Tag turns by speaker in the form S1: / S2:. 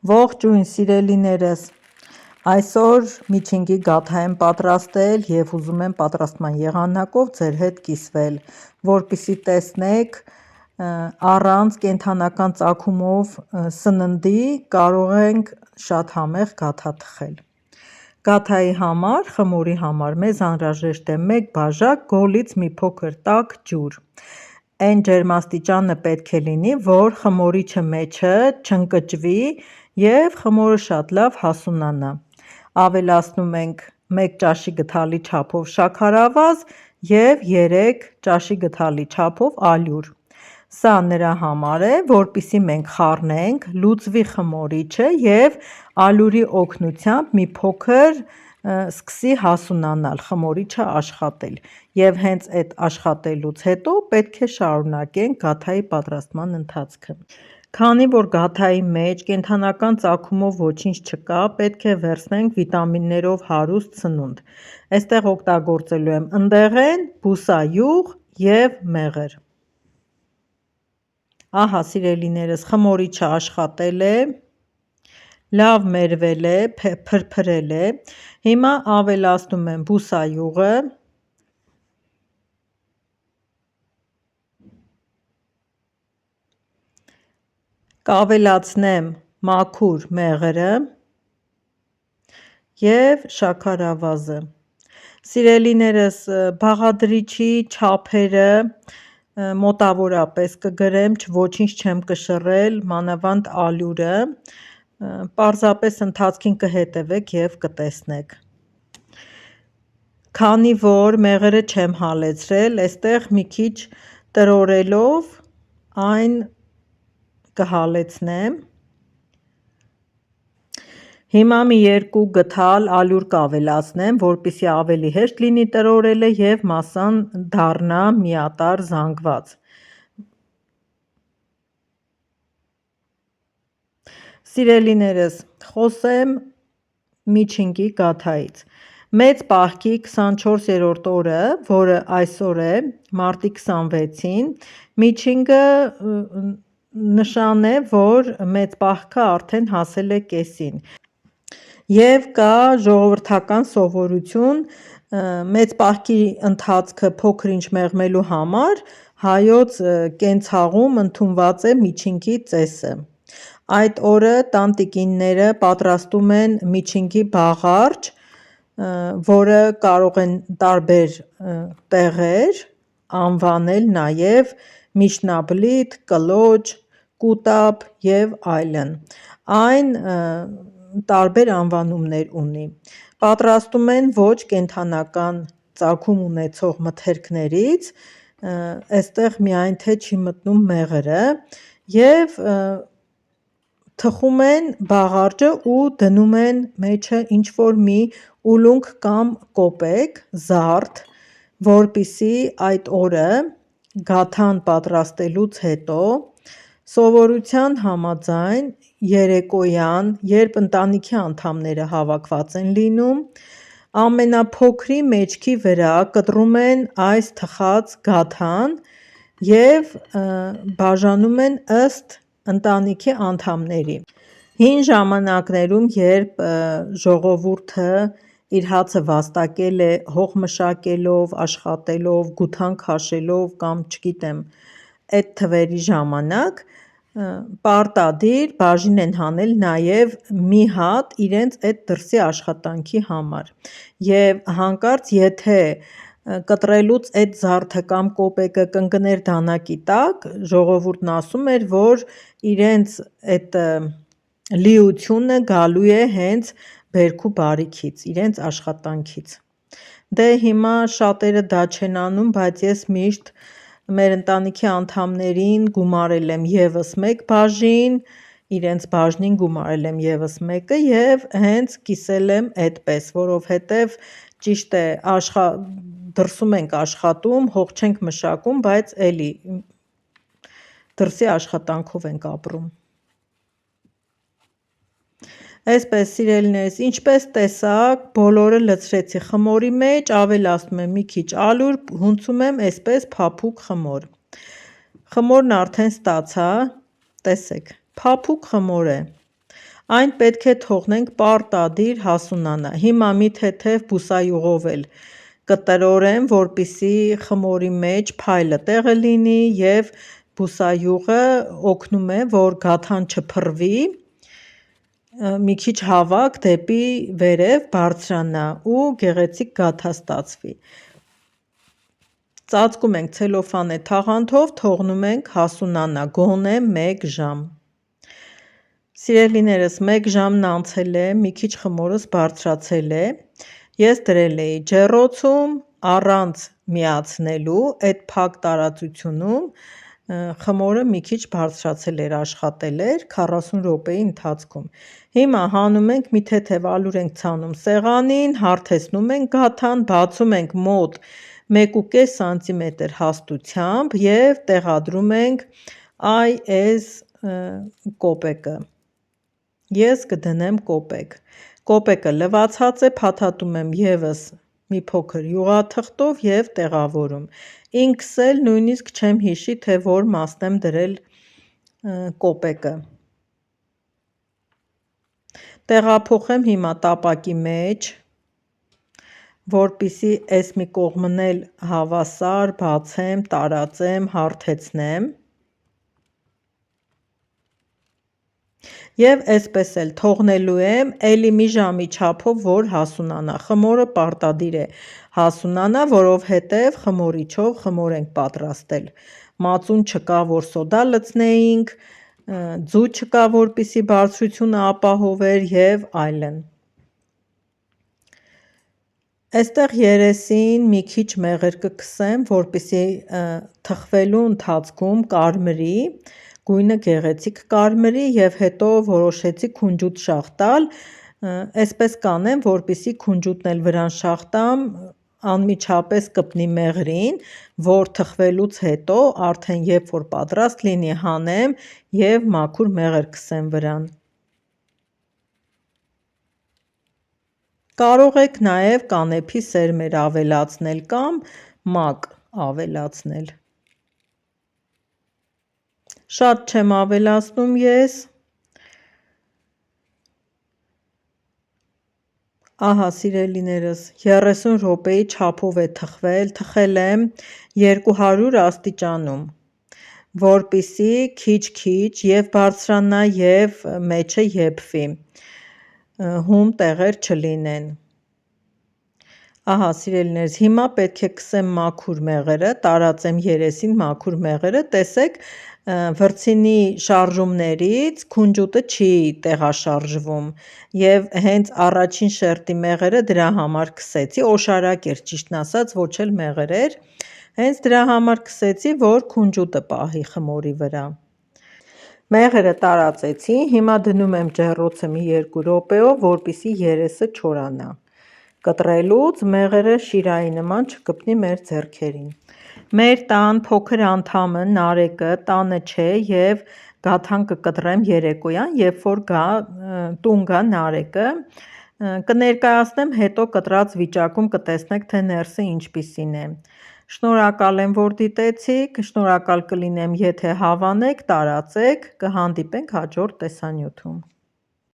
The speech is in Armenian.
S1: Ողջույն սիրելիներս, այսօր միջինգի գաթա եմ պատրաստել և ուզում եմ պատրաստման եղանակով ձեր հետ կիսվել, որպեսզի տեսնեք առանց կենդանական ծագումով սննդի կարող ենք շատ համեղ գաթա թխել։ Գաթայի համար, խմորի համար մեզ անհրաժեշտ է 1 բաժակ գոլից մի փոքր տաք ջուր։ Այն ջերմաստիճանը պետք է լինի, որ խմորիչը մեջը չընկճվի և խմորը շատ լավ հասունանա։ Ավելացնում ենք 1 ճաշի գդալի չափով շաքարավազ և 3 ճաշի գդալի չափով ալյուր։ Սա նրա համար է, որպեսզի մենք խառնենք, լուծվի խմորիչը և ալյուրի օգնությամբ մի փոքր սկսի հասունանալ, խմորիչը աշխատել, և հենց այդ աշխատելուց հետո պետք է շարունակենք գաթայի պատրաստման ընթացքը։ Քանի որ գաթայի մեջ կենդանական ծագումով ոչինչ չկա, պետք է վերցնենք վիտամիններով հարուստ սնունդ։ Այստեղ օգտագործելու եմ ընդեղեն, բուսայուղ և մեղր։ Ահա սիրելիներս, խմորիչը աշխատել է, լավ մերվել է, փրփրել է, հիմա ավելացնում եմ բուսայուղը, կավելացնեմ մաքուր մեղրը և շաքարավազը։ Սիրելիներս, բաղադրիչի չափերը մոտավորապես կգրեմ, ոչինչ չեմ կշռել, մանավանդ ալյուրը, պարզապես ընթացքին կհետևեք և կտեսնեք։ Քանի որ մեղրը չեմ հալեցրել, այստեղ մի քիչ տրորելով այն կհալեցնեմ։ Հիմա մի 2 գդալ ալյուր կավելացնեմ, որպեսզի ավելի հեշտ լինի տրորելը և մասսան դառնա միատարր զանգված։ Սիրելիներս, խոսեմ միջինգի գաթայից։ Մեծ պահքի 24-րդ օրը, որը այսօր է, մարտի 26-ին, միջինգը նշան է, որ մեծ պահքը արդեն հասել է կեսին։ Եվ կա ժողովրդական սովորություն մեծ պահքի ընթացքը փոքր-ինչ մեղմելու համար հայոց կենցաղում ընդունված է միջինգի ծեսը։ Այդ օրը տանտիկինները պատրաստում են միջինգի բաղարջ, որը կարող են տարբեր տեղեր անվանել նաև միջնաբլիթ, կլոճ, կուտապ և այլն, այն տարբեր անվանումներ ունի։ Պատրաստում են ոչ կենդանական ծագում ունեցող մթերքներից, այստեղ միայն թե չի մտնում մեղրը, և թխում են բաղարջը ու դնում են մեջը ինչ-որ մի ուլունք կամ կոպեկ, զարդ, որպեսզի այդ օրը գաթան պատրաստելուց հետո սովորության համաձայն երեկոյան, երբ ընտանիքի անդամները հավաքված են լինում, ամենափոքրի մեջքի վրա կտրում են այս թխած գաթան և բաժանում են ըստ ընտանիքի անդամների։ Հին ժամանակներում, երբ ժողովուրդը իր հացը վաստակել է հող մշակելով, աշխատելով, գութան քաշելով կամ չգիտեմ այդ թվերի ժամանակ, պարտադիր բաժին են հանել նաև մի հատ իրենց այդ դրսի աշխատանքի համար, և հանկարծ եթե կտրելուց այդ զարդը կամ կոպեկը կընկներ դանակի տակ, ժողովուրդն ասում էր, որ իրենց այդ լիությունը գալու է հենց բերք ու բարիքից, իրենց աշխատանքից։ Դե հիմա շատերը դա չեն անում, բայց ես միշտ մեր ընտանիքի անդամներին գումարել եմ ևս 1 բաժին, իրենց բաժնին գումարել եմ ևս մեկը և հենց կիսել եմ այդպես, որովհետև ճիշտ է, դրսում ենք աշխատում, հող չենք մշակում, բայց էլի դրսի աշխատանքով ենք ապրում։ Այսպես սիրելիներս, ինչպես տեսաք, բոլորը լցրեցի խմորի մեջ, ավելացնում եմ մի քիչ ալյուր, հունցում եմ այսպես փափուկ խմոր։ Խմորն արդեն ստացա, տեսեք, փափուկ խմոր է։ Այն պետք է թողնենք պարտադիր հասունանա։ Հիմա մի թեթև բուսայուղով էլ կտրորեմ, որպեսզի խմորի մեջ փայլը տեղը լինի և բուսայուղը օգնում է, որ գաթան չփռվի, մի քիչ հավաք դեպի վերև բարձրանա ու գեղեցիկ գաթա ստացվի։ Ծածկում ենք ցելոֆանե թաղանթով, թողնում ենք հասունանա, գոնե 1 ժամ։ Սիրելիներս, 1 ժամն անցել է, մի քիչ խմորս բարձրացել է, ես դրել էի ջեռոցում առանց միացնելու, այդ փակ տարածությունում խմորը մի քիչ բարձրացել էր, աշխատել էր 40 րոպեի ընթացքում։ Հիմա հանում ենք, մի թեթև ալյուր ենք ցանում սեղանին, հարթեցնում ենք գաթան, բացում ենք մոտ 1.5 սանտիմետր հաստությամբ և տեղադրում ենք այս կոպեկը։ Ես կդնեմ կոպեկ։ Կոպեկը լվացած է, փաթաթում եմ ևս մի փոքր յուղաթղթով և տեղավորում։ Ինքս էլ նույնիսկ չեմ հիշի, թե որ մասն եմ դրել կոպեկը։ Տեղափոխեմ հիմա տապակի մեջ, որպեսզի այս մի կողմն էլ հավասար բացեմ, տարածեմ, հարթեցնեմ։ Եվ այսպես էլ թողնելու եմ էլի մի ժամի չափով, որ հասունանա։ Խմորը պարտադիր է հասունանա, որովհետև խմորիչով խմոր ենք պատրաստել։ Մածուն չկա, որ սոդա լցնեինք, ձու չկա, որպեսզի բարձրությունը ապահովեր և այլն։ Այստեղ երեսին մի քիչ մեղր կքսեմ, որպեսզի թխվելու ընթացքում կարմրի, գույնը գեղեցիկ կարմրի և հետո որոշեցի քունջուտ շաղ տալ, այսպես կանեմ, որպեսզի քունջուտն էլ վրան շաղ տամ, անմիջապես կպնի մեղրին, որ թխվելուց հետո արդեն երբ որ պատրաստ լինի հանեմ և մաքուր մեղր քսեմ վրան։ Կարող եք նաև կանեփի սերմեր ավելացնել կամ մակ ավելացնել։ Շատ չեմ ավելացնում ես։ Ահա սիրելիներս, 30 րոպեի չափով է թխվել, թխել եմ 200 աստիճանում, որպեսզի քիչ-քիչ և բարձրանա և մեջը եփվի, հում տեղեր չլինեն։ Ահա սիրելիներս, հիմա պետք է քսեմ մաքուր մեղրը, տարածեմ երեսին մաքուր մեղրը, տեսեք վրձինի շարժումներից քունջուտը չի տեղաշարժվում և հենց առաջին շերտի մեղրը դրա համար քսեցի, օշարակ էր ճիշտն ասած, ոչ էլ մեղր էր, հենց դրա համար քսեցի, որ քունջուտը պահի խմորի վրա։ Մեղրը տարածեցի, հիմա դնում եմ ջեռոցը մի 2 րոպեով, որպեսզի երեսը չորանա։ Կտրելուց մեղրը շիրայի նման չկպնի մեր ձեռքերին։ Մեր տան փոքր անդամը Նարեկը տանը չէ և գաթան կկտրեմ երեկոյան, երբ որ տուն գա Նարեկը, կներկայացնեմ հետո կտրած վիճակում կտեսնեք, թե ներսը ինչպիսին է։ Շնորհակալ եմ, որ դիտեցիք, շնորհակալ կլինեմ, եթե հավանեք, տարածեք, կհանդիպենք հաջորդ տեսանյութում։